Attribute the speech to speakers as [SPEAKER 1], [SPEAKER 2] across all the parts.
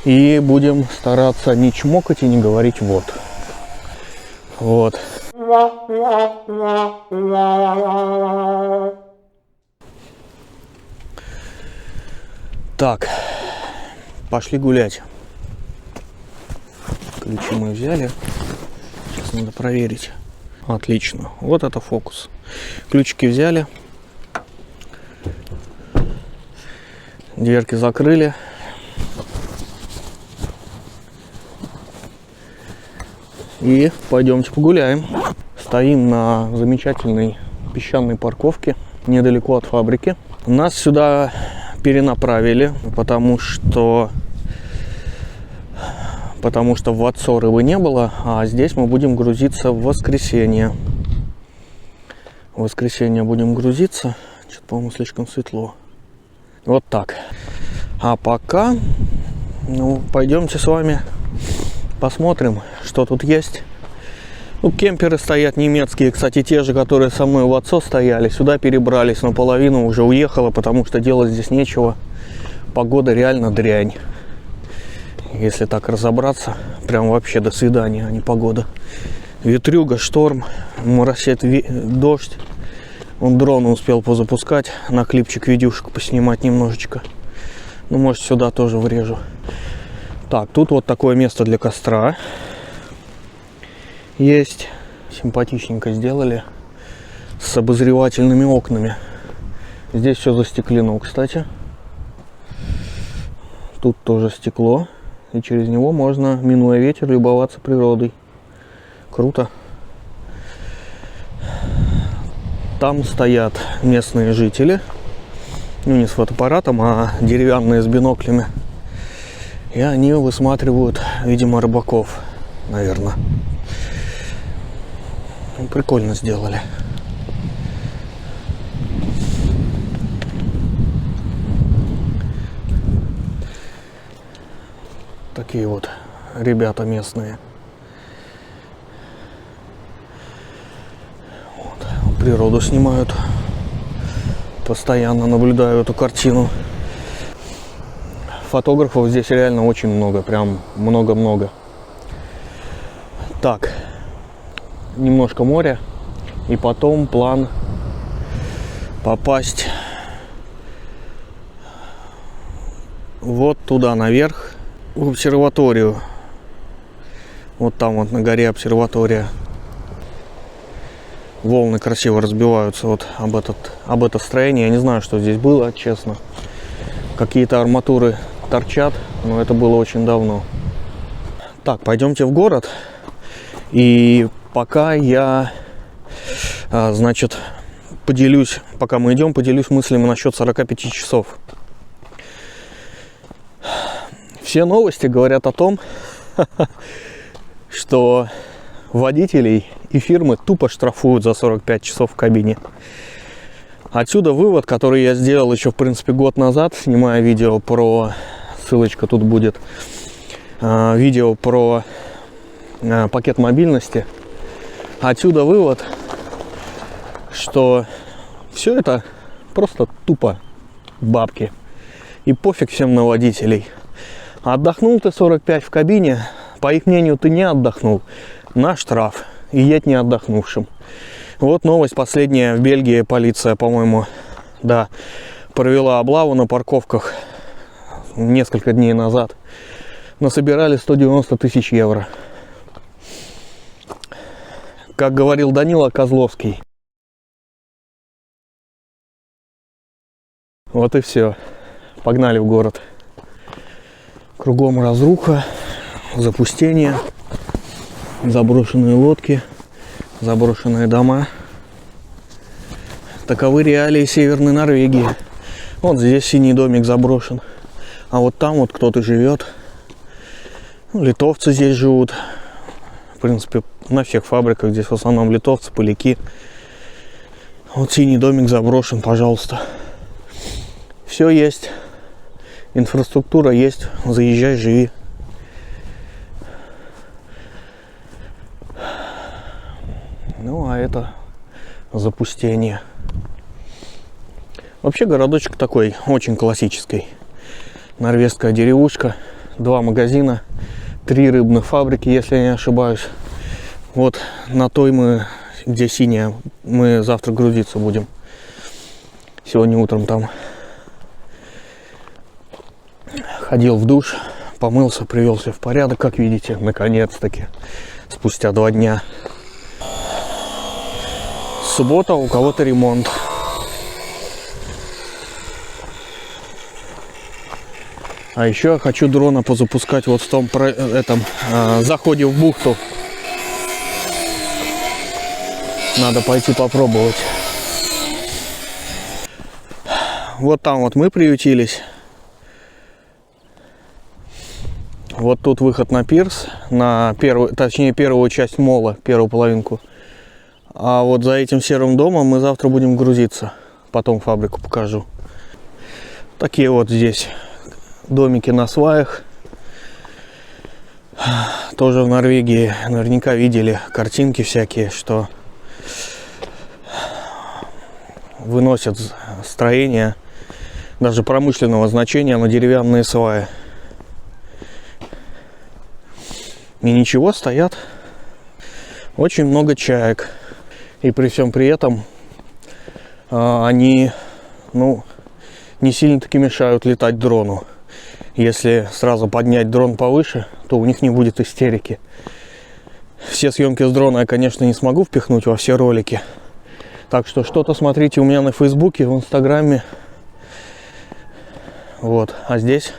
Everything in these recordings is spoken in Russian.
[SPEAKER 1] И будем стараться не чмокать и не говорить вот. Вот. Так, пошли гулять. Ключи мы взяли. Сейчас надо проверить. Отлично. Вот это фокус. Ключики взяли. Дверки закрыли. И пойдемте погуляем. Стоим на замечательной песчаной парковке недалеко от фабрики. Нас сюда перенаправили, потому что в Отцо рыбы не было, а здесь мы будем грузиться в воскресенье. В воскресенье будем грузиться. Что-то, по-моему, слишком светло. Вот так. А пока, пойдемте с вами посмотрим, что тут есть. Кемперы стоят немецкие, кстати, те же, которые со мной в Отцо стояли. Сюда перебрались, но половина уже уехала, потому что делать здесь нечего. Погода реально дрянь. Если так разобраться, прям вообще до свидания, а не погода. Ветрюга, шторм, моросит дождь. Он дроны успел позапускать, на клипчик видюшек поснимать немножечко. Может, сюда тоже врежу. Так, тут вот такое место для костра есть. Симпатичненько сделали. С обозревательными окнами. Здесь все застеклено, кстати. Тут тоже стекло. И через него можно, минуя ветер, любоваться природой. Круто. Там стоят местные жители. Не с фотоаппаратом, а деревянные с биноклями. И они высматривают, видимо, рыбаков, наверное. Прикольно сделали. Такие вот ребята местные. Вот. Природу снимают. Постоянно наблюдаю эту картину. Фотографов здесь реально очень много. Прям много-много. Так. Немножко моря. И потом план попасть вот туда наверх. В обсерваторию. Вот там вот на горе обсерватория. Волны красиво разбиваются вот об это строение. Я не знаю, что здесь было, честно. Какие-то арматуры торчат, но это было очень давно. Так, пойдемте в город. И пока я, значит, пока мы идем, поделюсь мыслями насчет 45 часов. Все новости говорят о том, что водителей и фирмы тупо штрафуют за 45 часов в кабине. Отсюда вывод, который я сделал еще, в принципе, год назад, снимая видео про... Ссылочка тут будет. Видео про пакет мобильности. Отсюда вывод, что все это просто тупо бабки. И пофиг всем на водителей. Отдохнул ты 45 в кабине, по их мнению, ты не отдохнул, на штраф, и едь не отдохнувшим. Вот новость последняя. В Бельгии полиция, по-моему, да, провела облаву на парковках несколько дней назад. Насобирали 190 тысяч евро. Как говорил Данила Козловский. Вот и все. Погнали в город. Кругом разруха, запустение, заброшенные лодки, заброшенные дома. Таковы реалии Северной Норвегии. Вот здесь синий домик заброшен. А вот там вот кто-то живет. Литовцы здесь живут. В принципе, на всех фабриках здесь в основном литовцы, поляки. Вот синий домик заброшен, пожалуйста. Все есть. Инфраструктура есть. Заезжай, живи. Ну, а это запустение. Вообще городочек такой, очень классический. Норвежская деревушка. 2 магазина, 3 рыбных фабрики, если я не ошибаюсь. Вот на той мы, где синяя, мы завтра грузиться будем. Сегодня утром там ходил в душ, помылся, привел себя в порядок, как видите, наконец-таки, спустя 2 дня. Суббота, у кого-то ремонт. А еще я хочу дрона позапускать вот в том заходе в бухту. Надо пойти попробовать. Вот там вот мы приютились. Вот тут выход на пирс, на первую часть мола, первую половинку. А вот за этим серым домом мы завтра будем грузиться. Потом фабрику покажу. Такие вот здесь домики на сваях. Тоже в Норвегии наверняка видели картинки всякие, что выносят строения даже промышленного значения на деревянные сваи. И ничего, стоят. Очень много чаек. И при всем при этом они, не сильно-таки мешают летать дрону. Если сразу поднять дрон повыше, то у них не будет истерики. Все съемки с дрона я, конечно, не смогу впихнуть во все ролики. Так что что-то смотрите у меня на Фейсбуке, в Инстаграме. Вот. А здесь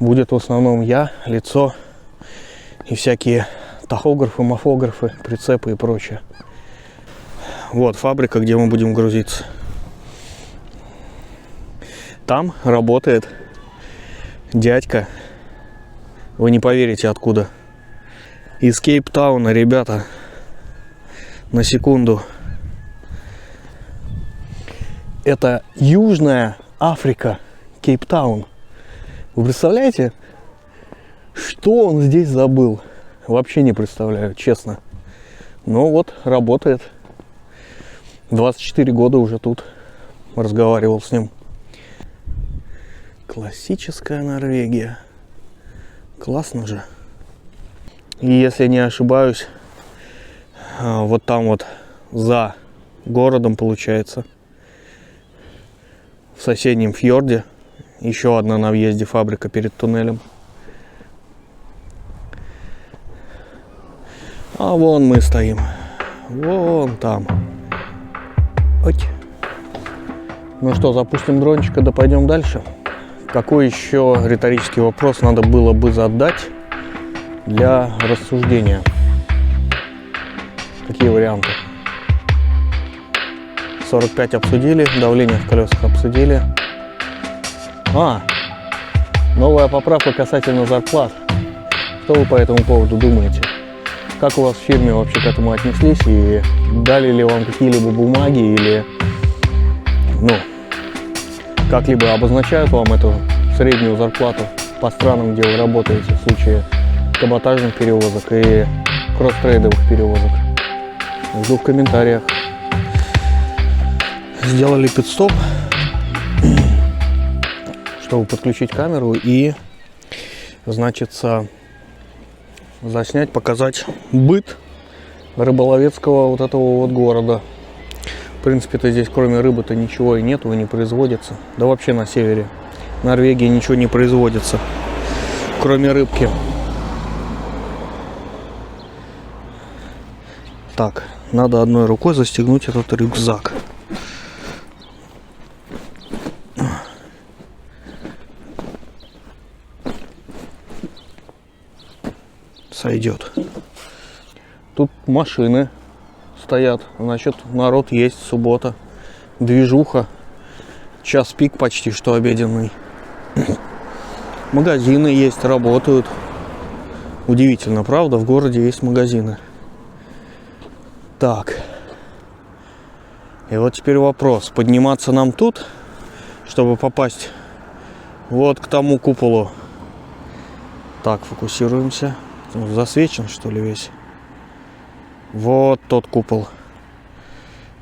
[SPEAKER 1] будет в основном я, лицо и всякие тахографы, мафографы, прицепы и прочее. Вот фабрика, где мы будем грузиться. Там работает дядька. Вы не поверите, откуда. Из Кейптауна, ребята. На секунду. Это Южная Африка, Кейптаун. Вы представляете, что он здесь забыл? Вообще не представляю, честно. Но вот работает. 24 года уже тут. Разговаривал с ним. Классическая Норвегия. Классно же. И если не ошибаюсь, вот там вот за городом получается, в соседнем фьорде, еще одна на въезде фабрика перед туннелем. А вон мы стоим. Вон там. Ой. Ну что, запустим дрончика, да пойдем дальше. Какой еще риторический вопрос надо было бы задать для рассуждения? Какие варианты? 45 обсудили, давление в колесах обсудили. Новая поправка касательно зарплат. Что вы по этому поводу думаете? Как у вас в фирме вообще к этому отнеслись? И дали ли вам какие-либо бумаги или как-либо обозначают вам эту среднюю зарплату по странам, где вы работаете, в случае каботажных перевозок и кросс-трейдовых перевозок? Жду в комментариях. Сделали пит-стоп, чтобы подключить камеру и, заснять, показать быт рыболовецкого вот этого вот города. В принципе-то здесь кроме рыбы-то ничего и нету, и не производится. Да вообще на севере Норвегии ничего не производится, кроме рыбки. Так, надо одной рукой застегнуть этот рюкзак. Сойдет. Тут машины стоят, значит, народ есть, суббота, движуха, час пик почти что обеденный. Магазины есть, работают. Удивительно, правда, в городе есть магазины. Так. И вот теперь вопрос, подниматься нам тут, чтобы попасть вот к тому куполу. Так, фокусируемся. Засвечен, что ли, весь? Вот тот купол.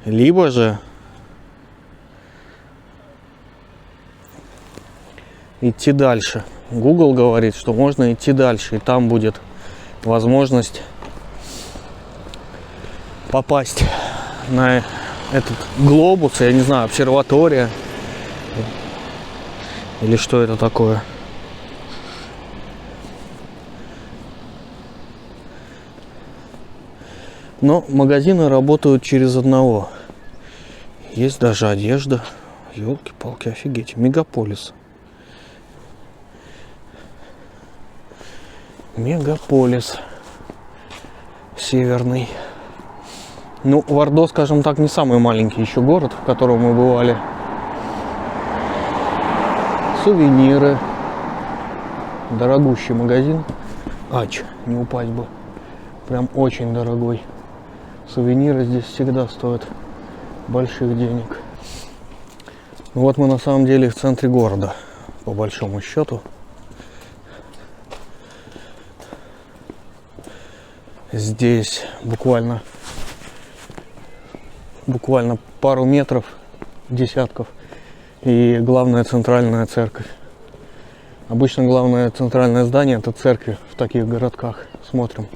[SPEAKER 1] Либо же идти дальше. Google говорит, что можно идти дальше, и там будет возможность попасть на этот глобус, я не знаю, обсерватория или что это такое. Но магазины работают через одного. Есть даже одежда. Ёлки-палки, офигеть. Мегаполис. Мегаполис. Северный. Ну, Вардо, скажем так, не самый маленький еще город, в котором мы бывали. Сувениры. Дорогущий магазин. Ач, не упасть бы. Прям очень дорогой. Сувениры здесь всегда стоят больших денег. Вот мы на самом деле в центре города, по большому счету. Здесь буквально пару метров, десятков, и главная центральная церковь. Обычно главное центральное здание — это церкви в таких городках. Смотрим.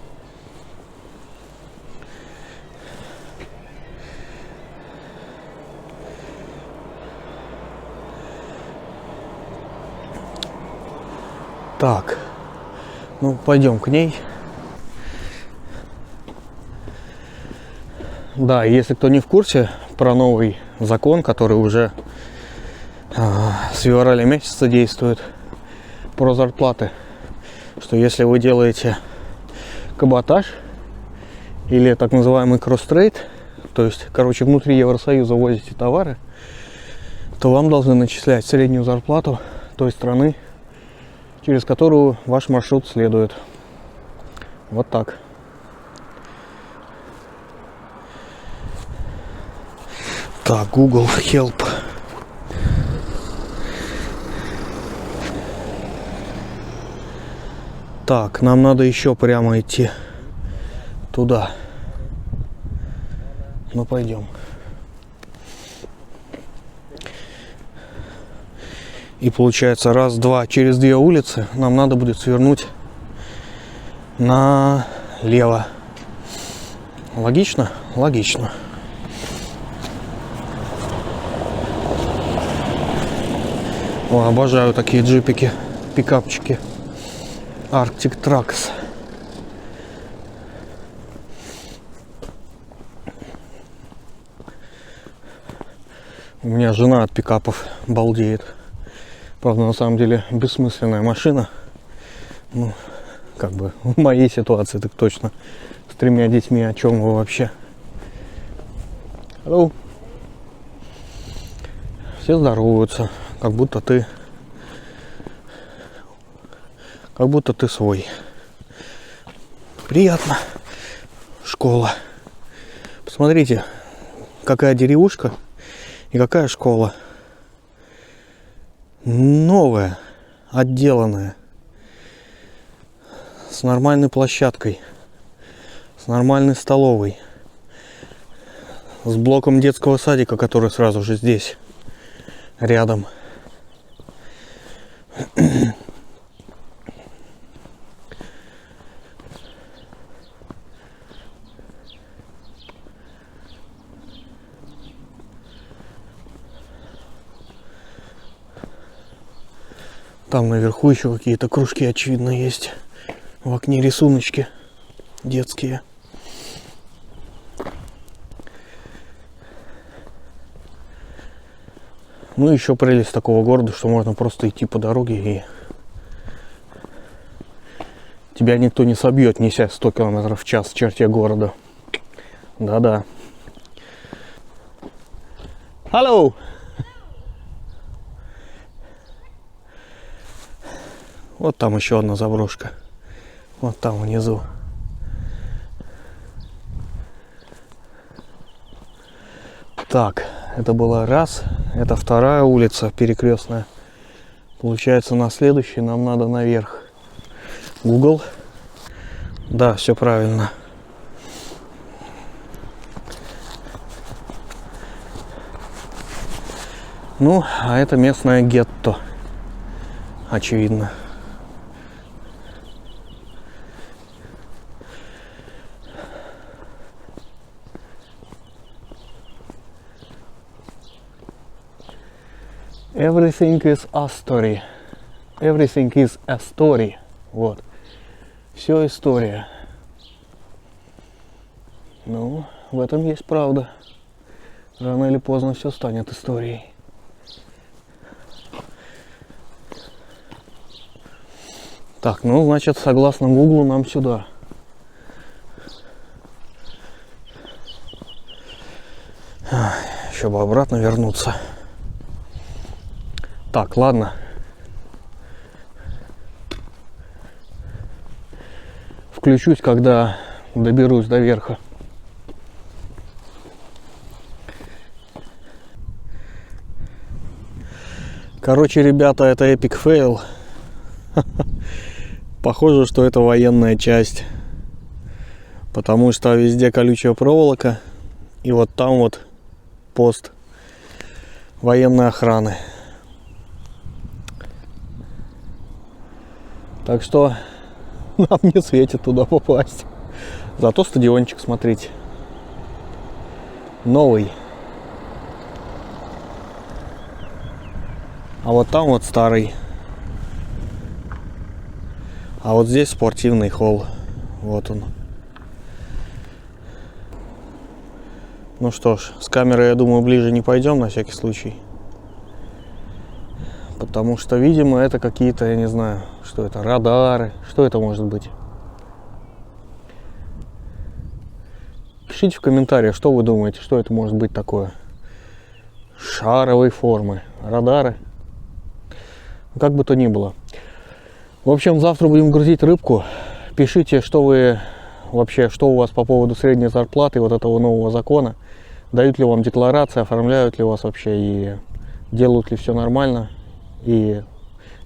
[SPEAKER 1] Так, ну пойдем к ней. Да, если кто не в курсе про новый закон, который уже с февраля месяца действует, про зарплаты, что если вы делаете каботаж или так называемый кросс-трейд, то есть, короче, внутри Евросоюза возите товары, то вам должны начислять среднюю зарплату той страны, через которую ваш маршрут следует. Вот так. Так, Google Help. Так, нам надо еще прямо идти туда. Ну, пойдем. И получается, раз, два, через 2 улицы нам надо будет свернуть налево. Логично? Логично. О, обожаю такие джипики, пикапчики. Arctic Trucks. У меня жена от пикапов балдеет. Правда, на самом деле бессмысленная машина. Ну, как бы в моей ситуации так точно. С 3 детьми, о чем вы вообще? Hello. Все здороваются, как будто ты свой. Приятно. Школа. Посмотрите, какая деревушка и какая школа. Новая, отделанная, с нормальной площадкой, с нормальной столовой, с блоком детского садика, который сразу же здесь, рядом. Там наверху еще какие-то кружки, очевидно, есть. В окне рисуночки детские. Ну, еще прелесть такого города, что можно просто идти по дороге и тебя никто не собьет, неся 100 км в час в черте города. Да-да. Hello! Вот там еще одна заброшка. Вот там внизу. Так, это была раз. Это 2-я улица перекрестная. Получается, на следующей нам надо наверх. Google. Да, все правильно. Ну, а это местное гетто. Очевидно. Everything is a story. Everything is a story. Вот. Все история. Ну, в этом есть правда. Рано или поздно все станет историей. Так, ну, значит, согласно Гуглу, нам сюда. Еще бы обратно вернуться. Так, ладно. Включусь, когда доберусь до верха. Короче, ребята, это эпик фейл. Похоже, что это военная часть. Потому что везде колючая проволока. И вот там вот пост военной охраны. Так что нам не светит туда попасть. Зато стадиончик, смотрите. Новый. А вот там вот старый. А вот здесь спортивный холл. Вот он. Ну что ж, с камерой, я думаю, ближе не пойдем на всякий случай. Потому что, видимо, это какие-то, я не знаю, что это, радары. Что это может быть? Пишите в комментариях, что вы думаете, что это может быть такое. Шаровой формы. Радары. Как бы то ни было. В общем, завтра будем грузить рыбку. Пишите, что вы вообще, что у вас по поводу средней зарплаты, вот этого нового закона. Дают ли вам декларации, оформляют ли вас вообще и делают ли все нормально. И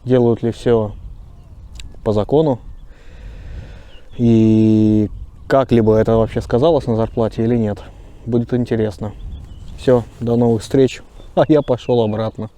[SPEAKER 1] делают ли все по закону. И как-либо это вообще сказалось на зарплате или нет. Будет интересно. Все, до новых встреч. А я пошел обратно.